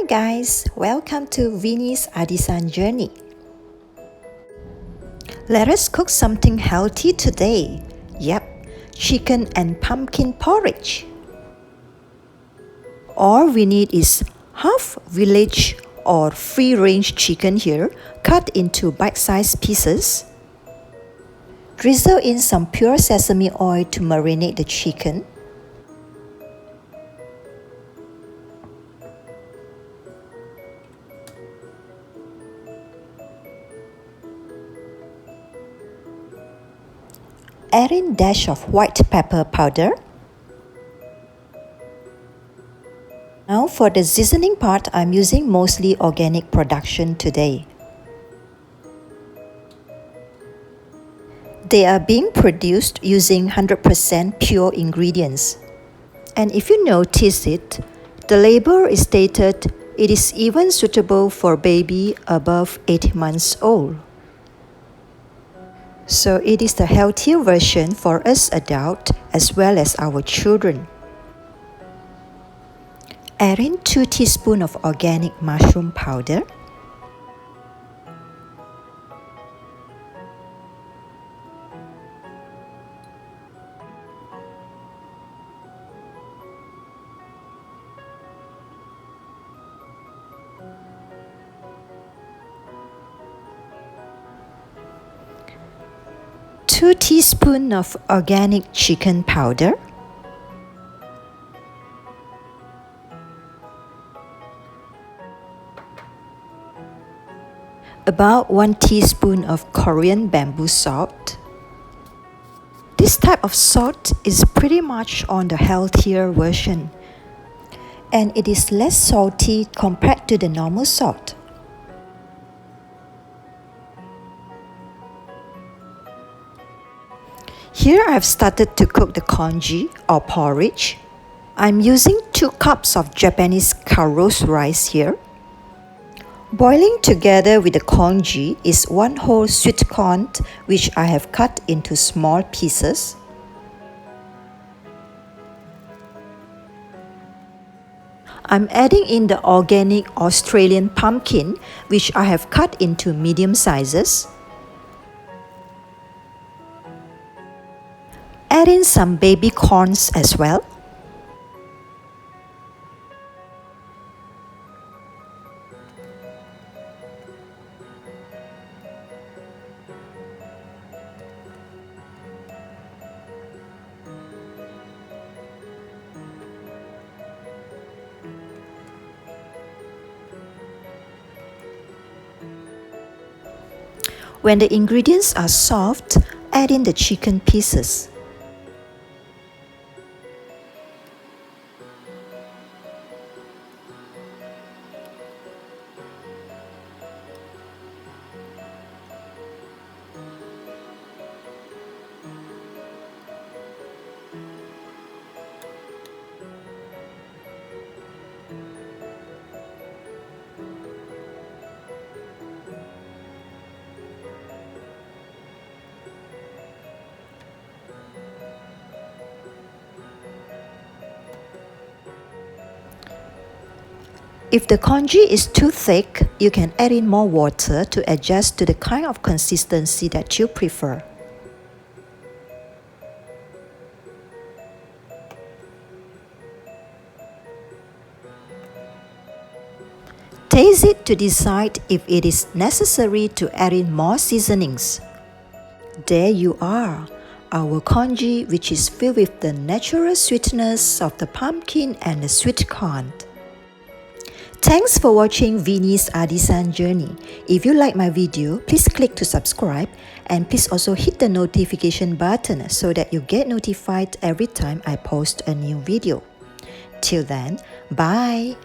guys, welcome to Vinnie's Artisan journey. Let us cook something healthy today. Yep, chicken and pumpkin porridge. All we need is half village or free-range chicken here, cut into bite-sized pieces. Drizzle in some pure sesame oil to marinate the chicken. Add in dash of white pepper powder. Now for the seasoning part, I'm using mostly organic production today. They are being produced using 100% pure ingredients. And if you notice it, the label is stated it is even suitable for baby above 8 months old. So it is the healthier version for us adults as well as our children. Add in 2 teaspoons of organic mushroom powder. Two teaspoons of organic chicken powder. About 1 teaspoon of Korean bamboo salt. This type of salt is pretty much on the healthier version, and it is less salty compared to the normal salt. Here I've started to cook the congee or porridge. I'm using 2 cups of Japanese Karos rice here. Boiling together with the congee is 1 whole sweet corn which I have cut into small pieces. I'm adding in the organic Australian pumpkin which I have cut into medium sizes. Add in some baby corns as well. When the ingredients are soft, add in the chicken pieces. If the congee is too thick, you can add in more water to adjust to the kind of consistency that you prefer. Taste it to decide if it is necessary to add in more seasonings. There you are, our congee, which is filled with the natural sweetness of the pumpkin and the sweet corn. Thanks for watching Vinnie's Artisan journey. If you like my video, please click to subscribe and please also hit the notification button so that you get notified every time I post a new video. Till then, bye!